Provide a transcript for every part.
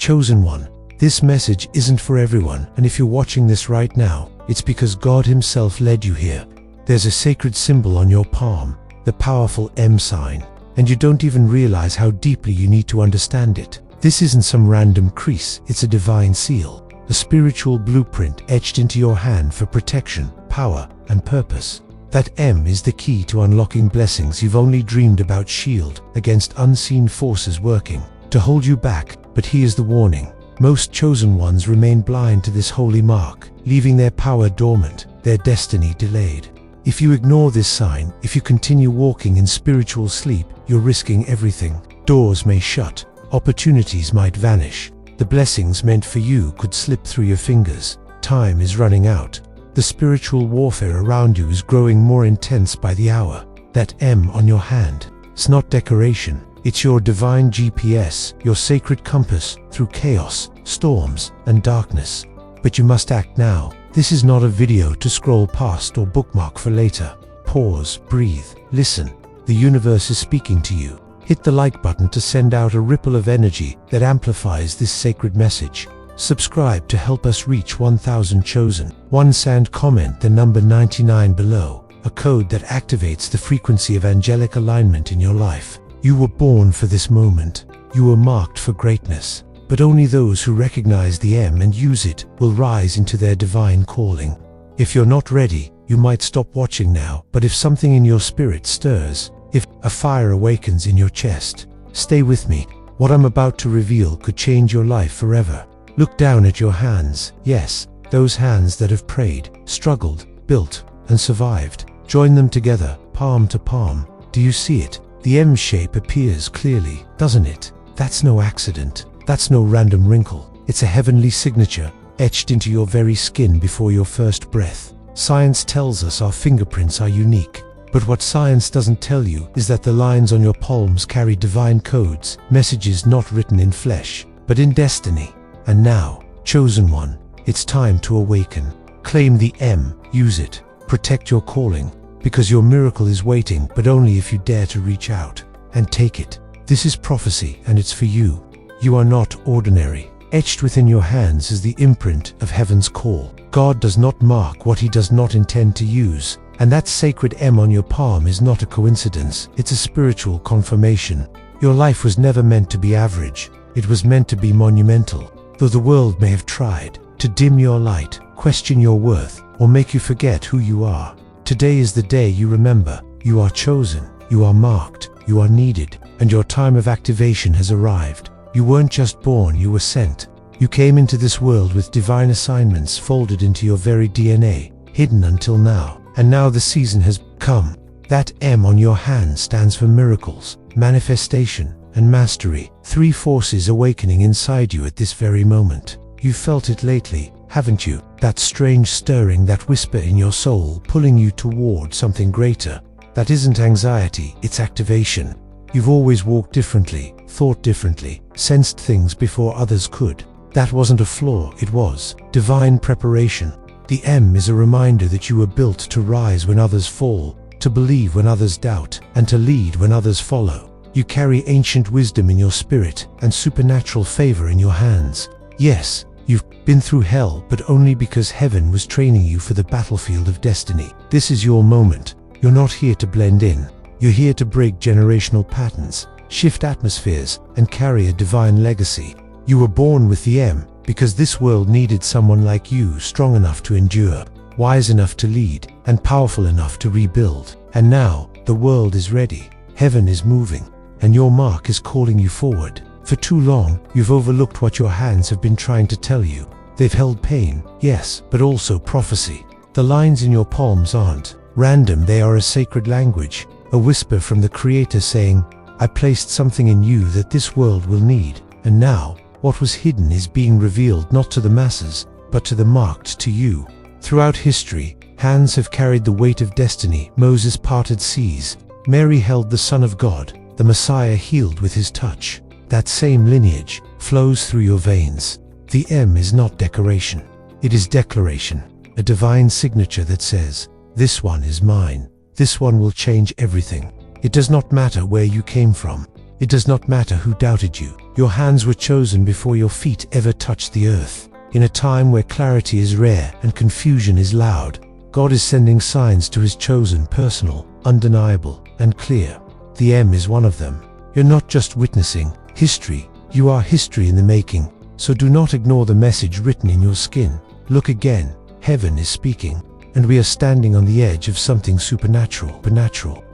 Chosen one, this message isn't for everyone, and if you're watching this right now, it's because God Himself led you here. There's a sacred symbol on your palm, the powerful M sign, and you don't even realize how deeply you need to understand it. This isn't some random crease, it's a divine seal, a spiritual blueprint etched into your hand for protection, power, and purpose. That M is the key to unlocking blessings you've only dreamed about, shield against unseen forces working to hold you back. But here's the warning. Most chosen ones remain blind to this holy mark, leaving their power dormant, their destiny delayed. If you ignore this sign, if you continue walking in spiritual sleep, you're risking everything. Doors may shut, opportunities might vanish, the blessings meant for you could slip through your fingers. Time is running out. The spiritual warfare around you is growing more intense by the hour. That M on your hand, it's not decoration. It's your divine GPS, your sacred compass through chaos, storms, and darkness. But you must act now. This is not a video to scroll past or bookmark for later. Pause, breathe, listen. The universe is speaking to you. Hit the like button to send out a ripple of energy that amplifies this sacred message. Subscribe to help us reach 1,000 chosen. Once and comment the number 99 below, a code that activates the frequency of angelic alignment in your life. You were born for this moment. You were marked for greatness. But only those who recognize the M and use it will rise into their divine calling. If you're not ready, you might stop watching now. But if something in your spirit stirs, if a fire awakens in your chest, stay with me. What I'm about to reveal could change your life forever. Look down at your hands. Yes, those hands that have prayed, struggled, built, and survived. Join them together, palm to palm. Do you see it? The M shape appears clearly, doesn't it? That's no accident. That's no random wrinkle. It's a heavenly signature, etched into your very skin before your first breath. Science tells us our fingerprints are unique. But what science doesn't tell you is that the lines on your palms carry divine codes, messages not written in flesh, but in destiny. And now, chosen one, it's time to awaken. Claim the M, use it, protect your calling, because your miracle is waiting, but only if you dare to reach out and take it. This is prophecy, and it's for you. You are not ordinary. Etched within your hands is the imprint of heaven's call. God does not mark what He does not intend to use, and that sacred M on your palm is not a coincidence. It's a spiritual confirmation. Your life was never meant to be average. It was meant to be monumental. Though the world may have tried to dim your light, question your worth, or make you forget who you are, today is the day you remember. You are chosen, you are marked, you are needed, and your time of activation has arrived. You weren't just born, you were sent. You came into this world with divine assignments folded into your very DNA, hidden until now. And now the season has come. That M on your hand stands for miracles, manifestation, and mastery. Three forces awakening inside you at this very moment. You've felt it lately, haven't you? That strange stirring, that whisper in your soul pulling you toward something greater. That isn't anxiety, it's activation. You've always walked differently, thought differently, sensed things before others could. That wasn't a flaw, it was divine preparation. The M is a reminder that you were built to rise when others fall, to believe when others doubt, and to lead when others follow. You carry ancient wisdom in your spirit and supernatural favor in your hands. Yes, you've been through hell, but only because heaven was training you for the battlefield of destiny. This is your moment. You're not here to blend in. You're here to break generational patterns, shift atmospheres, and carry a divine legacy. You were born with the M because this world needed someone like you, strong enough to endure, wise enough to lead, and powerful enough to rebuild. And now, the world is ready. Heaven is moving, and your mark is calling you forward. For too long, you've overlooked what your hands have been trying to tell you. They've held pain, yes, but also prophecy. The lines in your palms aren't random, they are a sacred language, a whisper from the Creator saying, I placed something in you that this world will need. And now, what was hidden is being revealed not to the masses, but to the marked, to you. Throughout history, hands have carried the weight of destiny. Moses parted seas. Mary held the Son of God. The Messiah healed with His touch. That same lineage flows through your veins. The M is not decoration. It is declaration, a divine signature that says, this one is mine. This one will change everything. It does not matter where you came from. It does not matter who doubted you. Your hands were chosen before your feet ever touched the earth. In a time where clarity is rare and confusion is loud, God is sending signs to His chosen, personal, undeniable, and clear. The M is one of them. You're not just witnessing history, you are history in the making. So do not ignore the message written in your skin. Look again, heaven is speaking, and we are standing on the edge of something supernatural.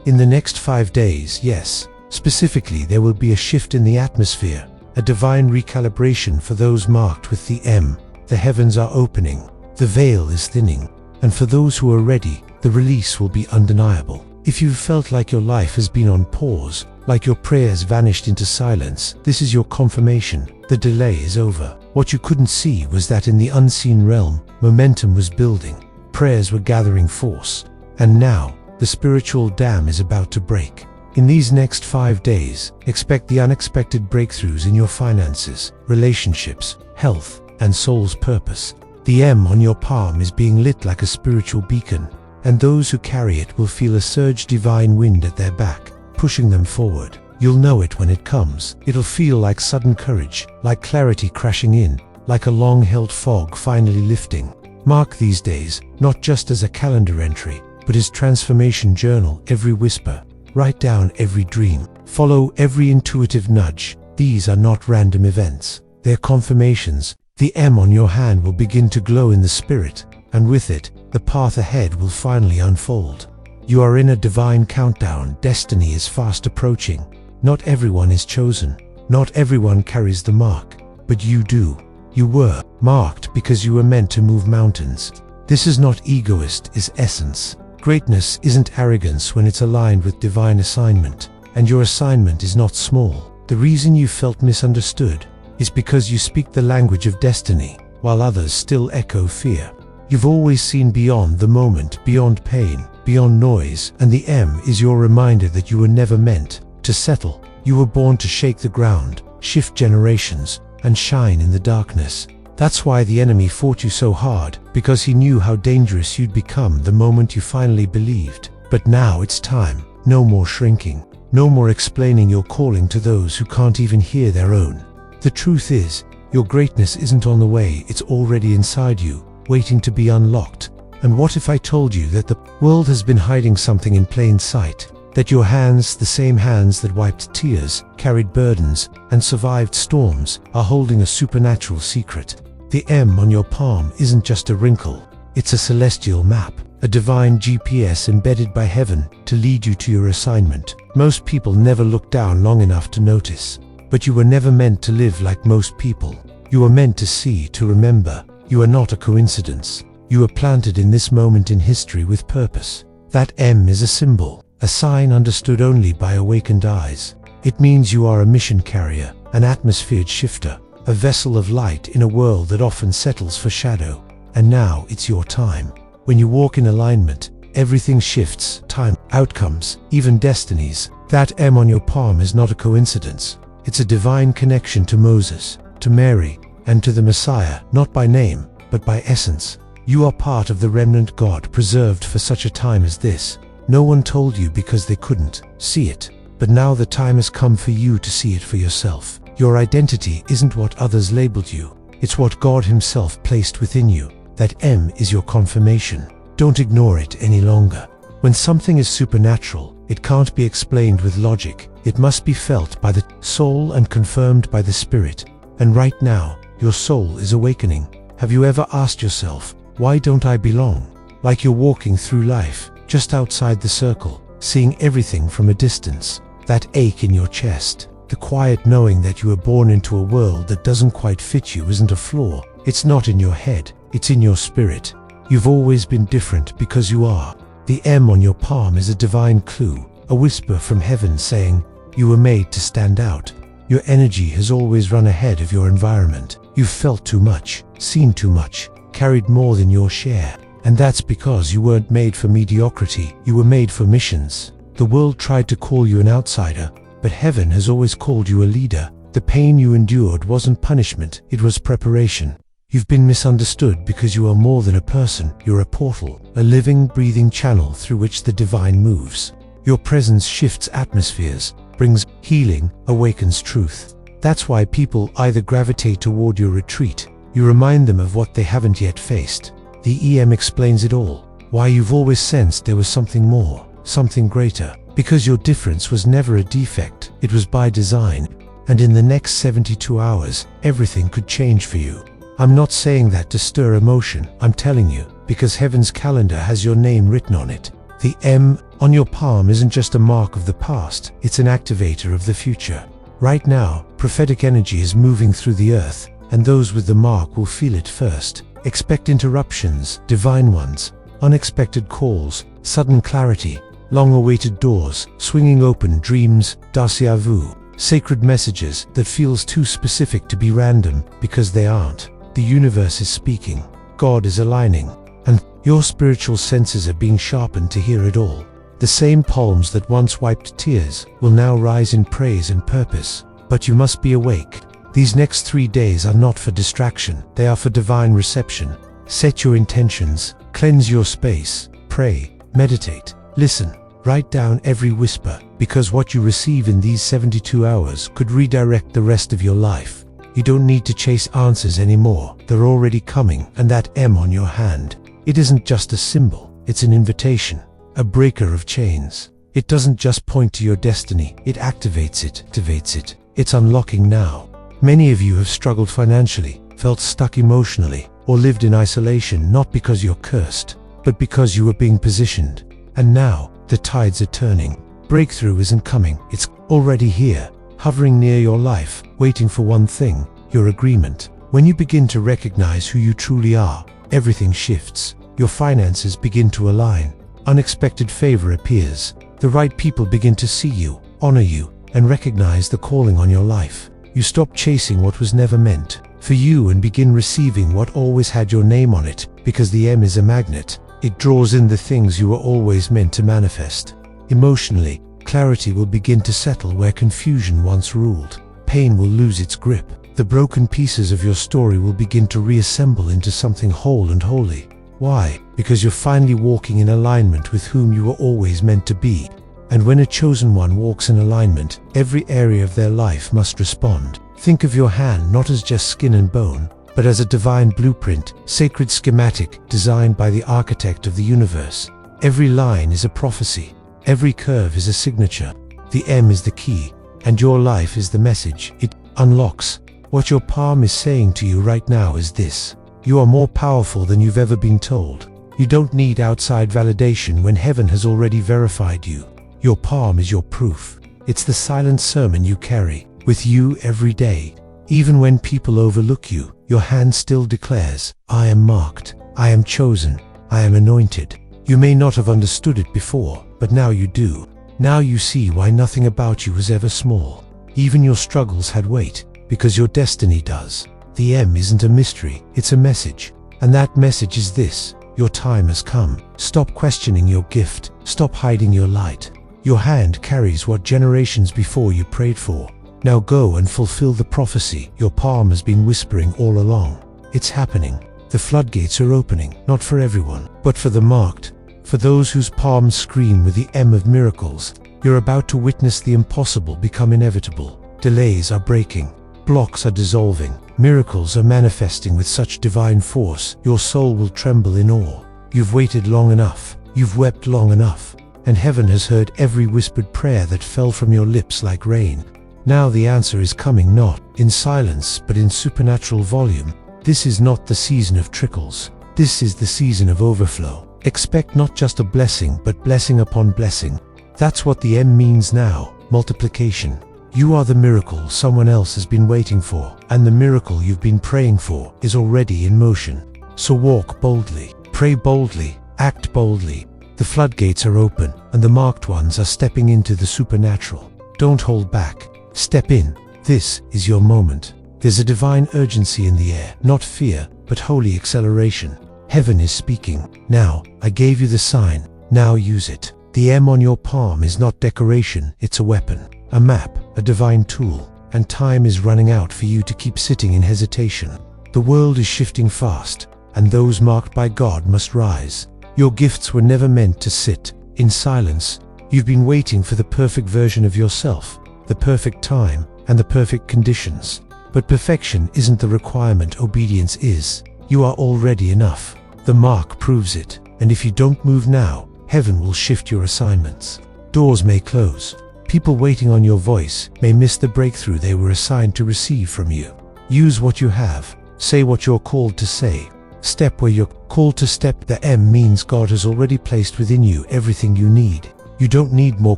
In the next 5 days, yes, specifically there will be a shift in the atmosphere, a divine recalibration for those marked with the M. The heavens are opening, the veil is thinning, and for those who are ready, the release will be undeniable. If you've felt like your life has been on pause, like your prayers vanished into silence, this is your confirmation. The delay is over. What you couldn't see was that in the unseen realm, momentum was building, prayers were gathering force, and now, the spiritual dam is about to break. In these next 5 days, expect the unexpected breakthroughs in your finances, relationships, health, and soul's purpose. The M on your palm is being lit like a spiritual beacon, and those who carry it will feel a surge divine wind at their back, pushing them forward. You'll know it when it comes. It'll feel like sudden courage, like clarity crashing in, like a long-held fog finally lifting. Mark these days, not just as a calendar entry, but as transformation journal. Every whisper, write down every dream, follow every intuitive nudge. These are not random events, they're confirmations. The M on your hand will begin to glow in the spirit, and with it, the path ahead will finally unfold. You are in a divine countdown. Destiny is fast approaching. Not everyone is chosen. Not everyone carries the mark. But you do. You were marked because you were meant to move mountains. This is not egoist, it's essence. Greatness isn't arrogance when it's aligned with divine assignment. And your assignment is not small. The reason you felt misunderstood is because you speak the language of destiny, while others still echo fear. You've always seen beyond the moment, beyond pain, beyond noise, and the M is your reminder that you were never meant to settle. You were born to shake the ground, shift generations, and shine in the darkness. That's why the enemy fought you so hard, because he knew how dangerous you'd become the moment you finally believed. But now it's time. No more shrinking. No more explaining your calling to those who can't even hear their own. The truth is, your greatness isn't on the way, it's already inside you, waiting to be unlocked. And what if I told you that the world has been hiding something in plain sight? That your hands, the same hands that wiped tears, carried burdens, and survived storms, are holding a supernatural secret. The M on your palm isn't just a wrinkle, it's a celestial map, a divine GPS embedded by heaven to lead you to your assignment. Most people never look down long enough to notice. But you were never meant to live like most people. You were meant to see, to remember. You are not a coincidence. You were planted in this moment in history with purpose. That M is a symbol, a sign understood only by awakened eyes. It means you are a mission carrier, an atmosphere shifter, a vessel of light in a world that often settles for shadow. And now it's your time. When you walk in alignment, everything shifts, time, outcomes, even destinies. That M on your palm is not a coincidence. It's a divine connection to Moses, to Mary, and to the Messiah, not by name, but by essence. You are part of the remnant God preserved for such a time as this. No one told you because they couldn't see it. But now the time has come for you to see it for yourself. Your identity isn't what others labeled you. It's what God Himself placed within you. That M is your confirmation. Don't ignore it any longer. When something is supernatural, it can't be explained with logic. It must be felt by the soul and confirmed by the spirit. And right now, your soul is awakening. Have you ever asked yourself, why don't I belong? Like you're walking through life, just outside the circle, seeing everything from a distance. That ache in your chest, the quiet knowing that you were born into a world that doesn't quite fit you isn't a flaw. It's not in your head, it's in your spirit. You've always been different because you are. The M on your palm is a divine clue, a whisper from heaven saying, you were made to stand out. Your energy has always run ahead of your environment. You've felt too much, seen too much, carried more than your share. And that's because you weren't made for mediocrity, you were made for missions. The world tried to call you an outsider, but heaven has always called you a leader. The pain you endured wasn't punishment, it was preparation. You've been misunderstood because you are more than a person, you're a portal, a living, breathing channel through which the divine moves. Your presence shifts atmospheres, brings healing, awakens truth. That's why people either gravitate toward your retreat. You remind them of what they haven't yet faced. The EM explains it all. Why you've always sensed there was something more, something greater. Because your difference was never a defect, it was by design. And in the next 72 hours, everything could change for you. I'm not saying that to stir emotion, I'm telling you, because heaven's calendar has your name written on it. The M on your palm isn't just a mark of the past, it's an activator of the future. Right now, prophetic energy is moving through the earth, and those with the mark will feel it first. Expect interruptions, divine ones, unexpected calls, sudden clarity, long-awaited doors, swinging open dreams, déjà vu, sacred messages that feels too specific to be random because they aren't. The universe is speaking, God is aligning, and your spiritual senses are being sharpened to hear it all. The same palms that once wiped tears will now rise in praise and purpose. But you must be awake. These next 3 days are not for distraction, they are for divine reception. Set your intentions, cleanse your space, pray, meditate, listen, write down every whisper, because what you receive in these 72 hours could redirect the rest of your life. You don't need to chase answers anymore, they're already coming, and that M on your hand, it isn't just a symbol, it's an invitation, a breaker of chains. It doesn't just point to your destiny, it activates it. It's unlocking now. Many of you have struggled financially, felt stuck emotionally, or lived in isolation not because you're cursed, but because you were being positioned. And now, the tides are turning. Breakthrough isn't coming, it's already here, hovering near your life, waiting for one thing, your agreement. When you begin to recognize who you truly are, everything shifts. Your finances begin to align. Unexpected favor appears. The right people begin to see you, honor you, and recognize the calling on your life. You stop chasing what was never meant for you and begin receiving what always had your name on it, because the M is a magnet. It draws in the things you were always meant to manifest. Emotionally, clarity will begin to settle where confusion once ruled. Pain will lose its grip. The broken pieces of your story will begin to reassemble into something whole and holy. Why? Because you're finally walking in alignment with whom you were always meant to be. And when a chosen one walks in alignment, every area of their life must respond. Think of your hand not as just skin and bone, but as a divine blueprint, sacred schematic designed by the architect of the universe. Every line is a prophecy. Every curve is a signature. The M is the key, and your life is the message. It unlocks. What your palm is saying to you right now is this: you are more powerful than you've ever been told. You don't need outside validation when heaven has already verified you. Your palm is your proof. It's the silent sermon you carry with you every day. Even when people overlook you, your hand still declares, I am marked, I am chosen, I am anointed. You may not have understood it before, but now you do. Now you see why nothing about you was ever small. Even your struggles had weight, because your destiny does. The M isn't a mystery, it's a message. And that message is this: your time has come. Stop questioning your gift, stop hiding your light. Your hand carries what generations before you prayed for. Now go and fulfill the prophecy your palm has been whispering all along. It's happening. The floodgates are opening, not for everyone, but for the marked. For those whose palms scream with the M of miracles, you're about to witness the impossible become inevitable. Delays are breaking. Blocks are dissolving. Miracles are manifesting with such divine force, your soul will tremble in awe. You've waited long enough. You've wept long enough. And heaven has heard every whispered prayer that fell from your lips like rain. Now the answer is coming, not in silence, but in supernatural volume. This is not the season of trickles. This is the season of overflow. Expect not just a blessing, but blessing upon blessing. That's what the M means now, multiplication. You are the miracle someone else has been waiting for, and the miracle you've been praying for is already in motion. So walk boldly, pray boldly, act boldly. The floodgates are open, and the marked ones are stepping into the supernatural. Don't hold back. Step in. This is your moment. There's a divine urgency in the air, not fear, but holy acceleration. Heaven is speaking. Now, I gave you the sign. Now use it. The M on your palm is not decoration, it's a weapon. A map, a divine tool, and time is running out for you to keep sitting in hesitation. The world is shifting fast, and those marked by God must rise. Your gifts were never meant to sit in silence. You've been waiting for the perfect version of yourself, the perfect time, and the perfect conditions. But perfection isn't the requirement, obedience is. You are already enough. The mark proves it, and if you don't move now, heaven will shift your assignments. Doors may close. People waiting on your voice may miss the breakthrough they were assigned to receive from you. Use what you have. Say what you're called to say. Step where you're called to step. The M means God has already placed within you everything you need. You don't need more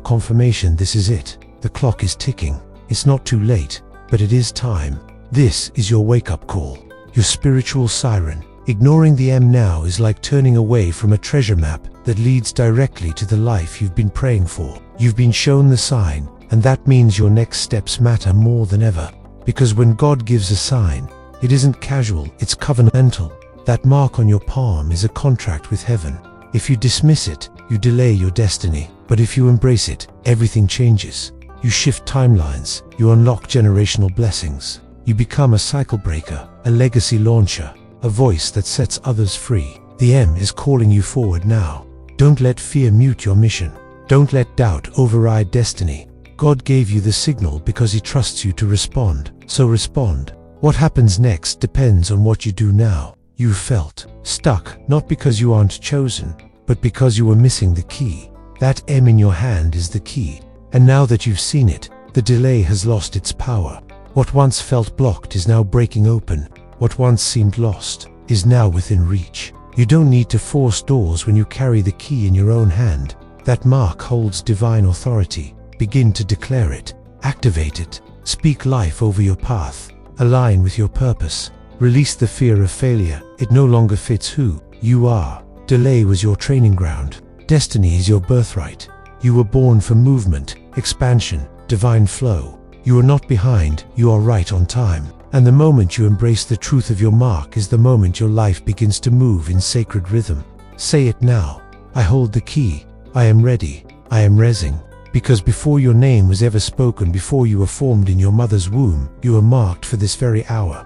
confirmation. This is it. The clock is ticking. It's not too late, but it is time. This is your wake-up call, your spiritual siren. Ignoring the M now is like turning away from a treasure map that leads directly to the life you've been praying for. You've been shown the sign, and that means your next steps matter more than ever. Because when God gives a sign, it isn't casual, it's covenantal. That mark on your palm is a contract with heaven. If you dismiss it, you delay your destiny. But if you embrace it, everything changes. You shift timelines, you unlock generational blessings. You become a cycle breaker, a legacy launcher, a voice that sets others free. The M is calling you forward now. Don't let fear mute your mission. Don't let doubt override destiny. God gave you the signal because He trusts you to respond. So respond. What happens next depends on what you do now. You felt stuck, not because you aren't chosen, but because you were missing the key. That M in your hand is the key. And now that you've seen it, the delay has lost its power. What once felt blocked is now breaking open. What once seemed lost is now within reach. You don't need to force doors when you carry the key in your own hand. That mark holds divine authority. Begin to declare it. Activate it. Speak life over your path. Align with your purpose. Release the fear of failure. It no longer fits who you are. Delay was your training ground. Destiny is your birthright. You were born for movement, expansion, divine flow. You are not behind, you are right on time. And the moment you embrace the truth of your mark is the moment your life begins to move in sacred rhythm. Say it now. I hold the key. I am ready. I am resing. Because before your name was ever spoken, before you were formed in your mother's womb, you were marked for this very hour.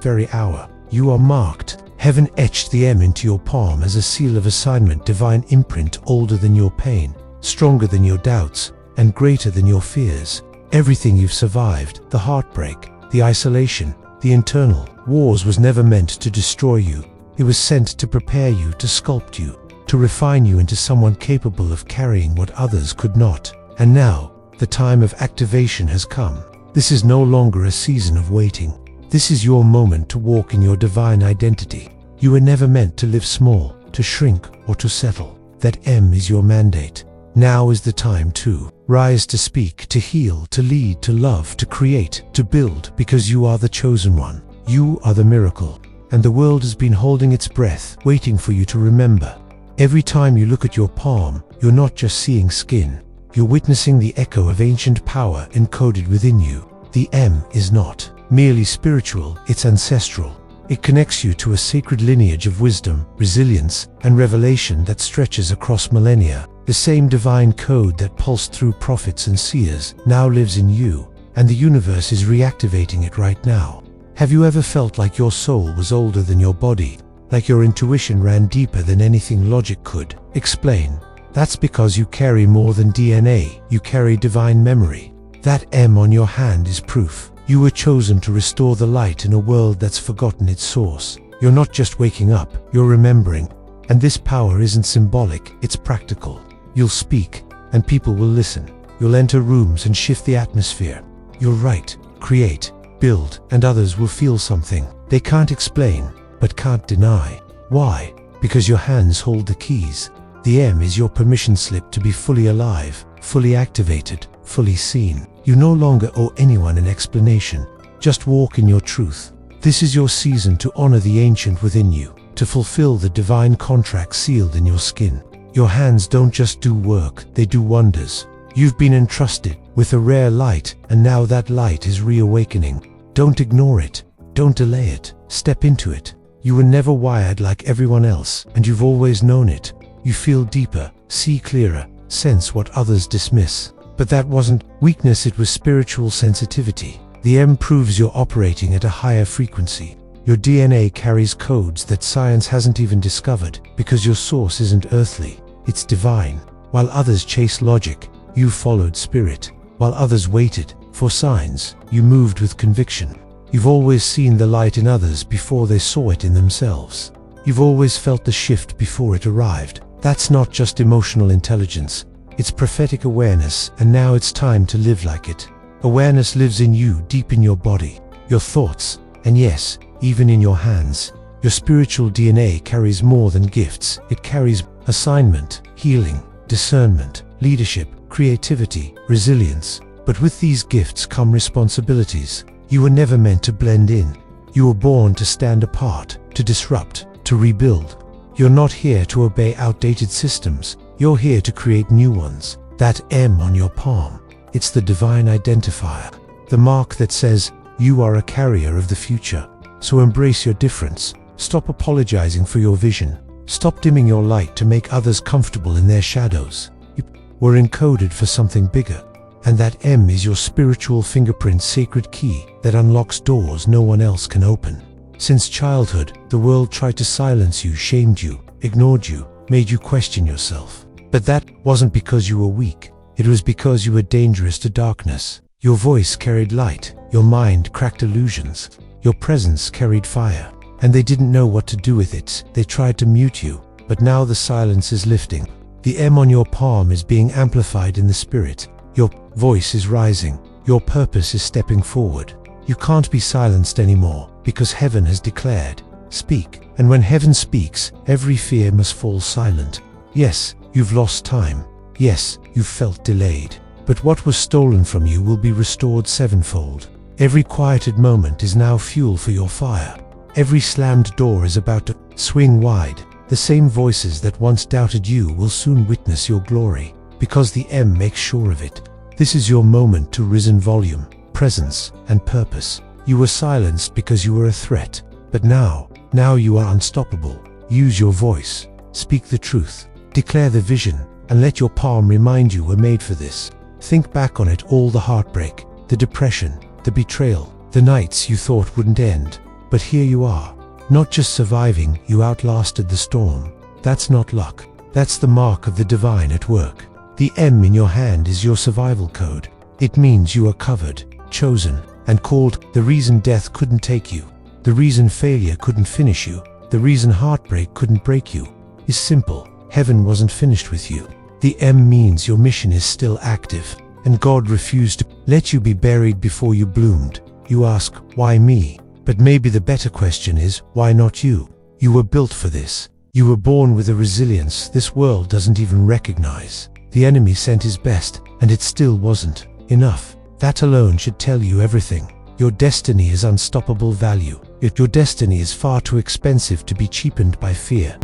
You are marked. Heaven etched the M into your palm as a seal of assignment, divine imprint older than your pain, stronger than your doubts, and greater than your fears. Everything you've survived, the heartbreak, the isolation, the internal wars, was never meant to destroy you. It was sent to prepare you, to sculpt you, to refine you into someone capable of carrying what others could not. And now, the time of activation has come. This is no longer a season of waiting. This is your moment to walk in your divine identity. You were never meant to live small, to shrink, or to settle. That M is your mandate. Now is the time to rise, to speak, to heal, to lead, to love, to create, to build, because you are the chosen one. You are the miracle. And the world has been holding its breath, waiting for you to remember. Every time you look at your palm, you're not just seeing skin. You're witnessing the echo of ancient power encoded within you. The M is not merely spiritual, it's ancestral. It connects you to a sacred lineage of wisdom, resilience, and revelation that stretches across millennia. The same divine code that pulsed through prophets and seers now lives in you, and the universe is reactivating it right now. Have you ever felt like your soul was older than your body? Like your intuition ran deeper than anything logic could explain? That's because you carry more than DNA, you carry divine memory. That M on your hand is proof. You were chosen to restore the light in a world that's forgotten its source. You're not just waking up, you're remembering. And this power isn't symbolic, it's practical. You'll speak, and people will listen. You'll enter rooms and shift the atmosphere. You'll write, create, build, and others will feel something they can't explain, but can't deny. Why? Because your hands hold the keys. The M is your permission slip to be fully alive, fully activated, fully seen. You no longer owe anyone an explanation. Just walk in your truth. This is your season to honor the ancient within you, to fulfill the divine contract sealed in your skin. Your hands don't just do work, they do wonders. You've been entrusted with a rare light, and now that light is reawakening. Don't ignore it. Don't delay it. Step into it. You were never wired like everyone else, and you've always known it. You feel deeper, see clearer, sense what others dismiss. But that wasn't weakness, it was spiritual sensitivity. The M proves you're operating at a higher frequency. Your DNA carries codes that science hasn't even discovered, because your source isn't earthly, it's divine. While others chase logic, you followed spirit. While others waited for signs. You moved with conviction. You've always seen the light in others before they saw it in themselves. You've always felt the shift before it arrived. That's not just emotional intelligence. It's prophetic awareness, and now it's time to live like it. Awareness lives in you, deep in your body, your thoughts, and yes, even in your hands. Your spiritual DNA carries more than gifts. It carries assignment, healing, discernment, leadership, creativity, resilience. But with these gifts come responsibilities. You were never meant to blend in. You were born to stand apart, to disrupt, to rebuild. You're not here to obey outdated systems. You're here to create new ones. That M on your palm, it's the divine identifier, the mark that says you are a carrier of the future. So embrace your difference. Stop apologizing for your vision. Stop dimming your light to make others comfortable in their shadows. You were encoded for something bigger. And that M is your spiritual fingerprint, sacred key that unlocks doors no one else can open. Since childhood, the world tried to silence you, shamed you, ignored you, made you question yourself. But that wasn't because you were weak. It was because you were dangerous to darkness. Your voice carried light. Your mind cracked illusions. Your presence carried fire. And they didn't know what to do with it. They tried to mute you. But now the silence is lifting. The M on your palm is being amplified in the spirit. Your voice is rising. Your purpose is stepping forward. You can't be silenced anymore because heaven has declared, speak. And when heaven speaks, every fear must fall silent. Yes, you've lost time. Yes, you've felt delayed. But what was stolen from you will be restored sevenfold. Every quieted moment is now fuel for your fire. Every slammed door is about to swing wide. The same voices that once doubted you will soon witness your glory, because the M makes sure of it. This is your moment to rise in volume, presence, and purpose. You were silenced because you were a threat, but now you are unstoppable. Use your voice, speak the truth, declare the vision, and let your palm remind you we're made for this. Think back on it, all the heartbreak, the depression, the betrayal, the nights you thought wouldn't end. But here you are, not just surviving, you outlasted the storm. That's not luck. That's the mark of the divine at work. The M in your hand is your survival code. It means you are covered, chosen, and called. The reason death couldn't take you, the reason failure couldn't finish you, the reason heartbreak couldn't break you, is simple. Heaven wasn't finished with you. The M means your mission is still active, and God refused to let you be buried before you bloomed. You ask, why me? But maybe the better question is, why not you? You were built for this. You were born with a resilience this world doesn't even recognize. The enemy sent his best, and it still wasn't enough. That alone should tell you everything. Your destiny is unstoppable value. Yet your destiny is far too expensive to be cheapened by fear.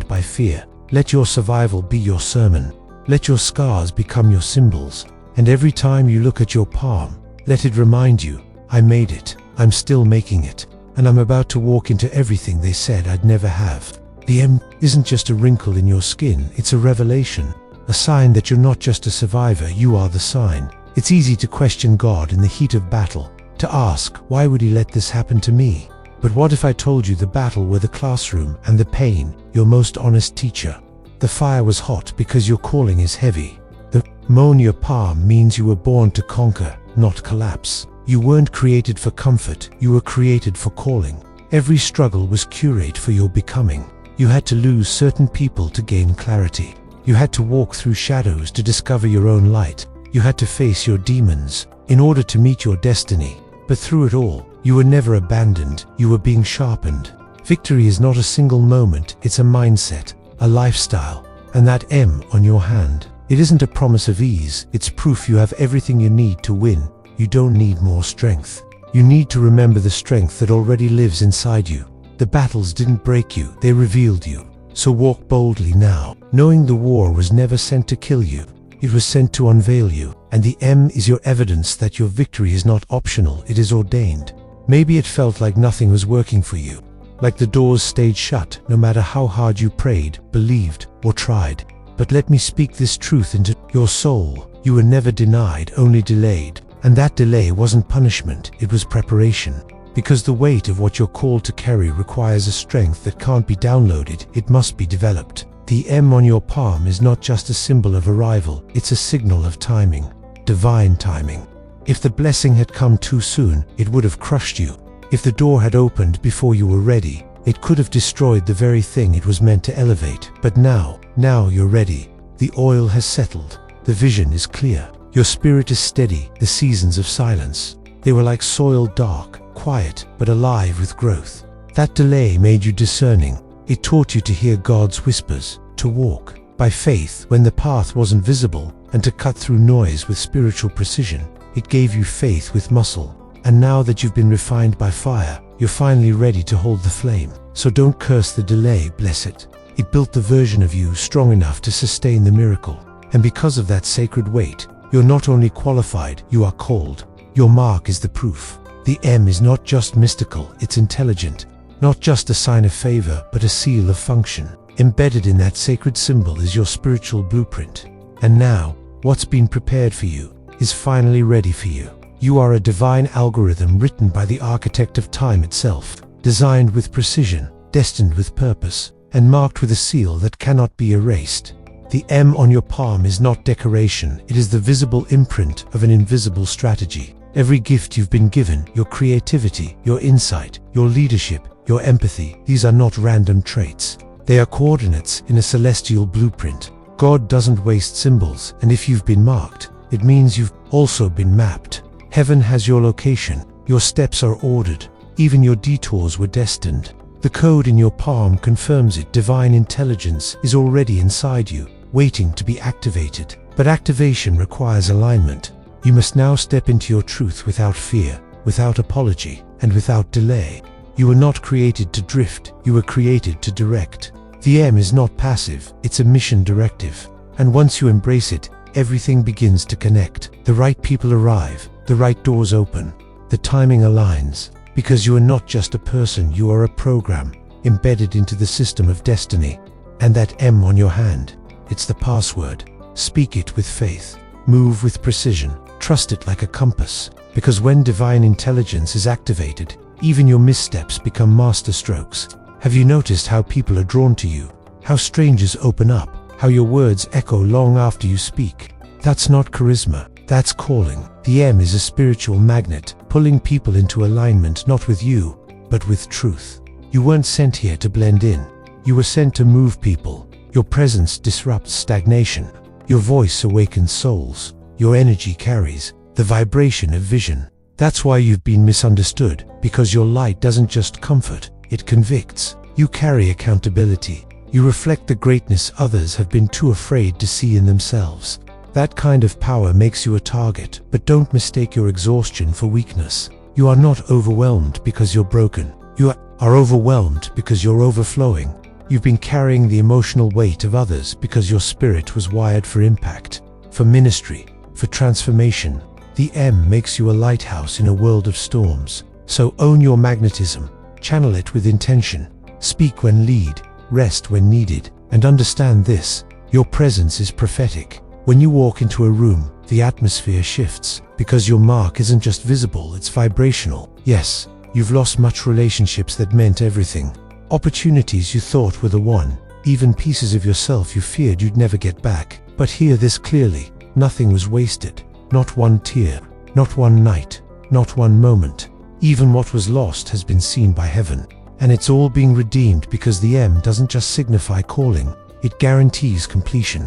Let your survival be your sermon. Let your scars become your symbols. And every time you look at your palm, let it remind you, I made it, I'm still making it, and I'm about to walk into everything they said I'd never have. The M isn't just a wrinkle in your skin, it's a revelation. A sign that you're not just a survivor, you are the sign. It's easy to question God in the heat of battle, to ask, why would he let this happen to me? But what if I told you the battle were the classroom and the pain, your most honest teacher? The fire was hot because your calling is heavy. The M on your palm means you were born to conquer, not collapse. You weren't created for comfort, you were created for calling. Every struggle was curated for your becoming. You had to lose certain people to gain clarity. You had to walk through shadows to discover your own light. You had to face your demons in order to meet your destiny. But through it all, you were never abandoned, you were being sharpened. Victory is not a single moment, it's a mindset, a lifestyle. And that M on your hand, it isn't a promise of ease, it's proof you have everything you need to win. You don't need more strength. You need to remember the strength that already lives inside you. The battles didn't break you, they revealed you. So walk boldly now, knowing the war was never sent to kill you. It was sent to unveil you. And the M is your evidence that your victory is not optional, it is ordained. Maybe it felt like nothing was working for you. Like the doors stayed shut, no matter how hard you prayed, believed, or tried. But let me speak this truth into your soul. You were never denied, only delayed. And that delay wasn't punishment, it was preparation. Because the weight of what you're called to carry requires a strength that can't be downloaded, it must be developed. The M on your palm is not just a symbol of arrival, it's a signal of timing. Divine timing. If the blessing had come too soon, it would have crushed you. If the door had opened before you were ready, it could have destroyed the very thing it was meant to elevate. But now you're ready. The oil has settled. The vision is clear. Your spirit is steady. The seasons of silence, they were like soil, dark, quiet, but alive with growth. That delay made you discerning. It taught you to hear God's whispers, to walk by faith when the path wasn't visible, and to cut through noise with spiritual precision. It gave you faith with muscle. And now that you've been refined by fire, you're finally ready to hold the flame. So don't curse the delay, bless it. It built the version of you strong enough to sustain the miracle. And because of that sacred weight, you're not only qualified, you are called. Your mark is the proof. The M is not just mystical, it's intelligent. Not just a sign of favor, but a seal of function. Embedded in that sacred symbol is your spiritual blueprint. And now, what's been prepared for you is finally ready for you. You are a divine algorithm written by the architect of time itself, designed with precision, destined with purpose, and marked with a seal that cannot be erased. The M on your palm is not decoration, it is the visible imprint of an invisible strategy. Every gift you've been given, your creativity, your insight, your leadership, your empathy, these are not random traits. They are coordinates in a celestial blueprint. God doesn't waste symbols, and if you've been marked, it means you've also been mapped. Heaven has your location, your steps are ordered, even your detours were destined. The code in your palm confirms it. Divine intelligence is already inside you, waiting to be activated. But activation requires alignment. You must now step into your truth without fear, without apology, and without delay. You were not created to drift, you were created to direct. The M is not passive, it's a mission directive. And once you embrace it, everything begins to connect. The right people arrive, the right doors open, the timing aligns. Because you are not just a person, you are a program, embedded into the system of destiny. And that M on your hand, it's the password. Speak it with faith, move with precision, trust it like a compass. Because when divine intelligence is activated, even your missteps become masterstrokes. Have you noticed how people are drawn to you? How strangers open up? How your words echo long after you speak? That's not charisma, that's calling. The M is a spiritual magnet, pulling people into alignment not with you, but with truth. You weren't sent here to blend in. You were sent to move people. Your presence disrupts stagnation. Your voice awakens souls. Your energy carries the vibration of vision. That's why you've been misunderstood, because your light doesn't just comfort, it convicts. You carry accountability. You reflect the greatness others have been too afraid to see in themselves. That kind of power makes you a target, but don't mistake your exhaustion for weakness. You are not overwhelmed because you're broken. You are overwhelmed because you're overflowing. You've been carrying the emotional weight of others because your spirit was wired for impact, for ministry, for transformation. The M makes you a lighthouse in a world of storms. So own your magnetism, channel it with intention, speak when lead, rest when needed, and understand this: your presence is prophetic. When you walk into a room, the atmosphere shifts, because your mark isn't just visible, it's vibrational. Yes, you've lost much relationships that meant everything. Opportunities you thought were the one, even pieces of yourself you feared you'd never get back. But hear this clearly, nothing was wasted. Not one tear, not one night, not one moment. Even what was lost has been seen by heaven. And it's all being redeemed because the M doesn't just signify calling, it guarantees completion.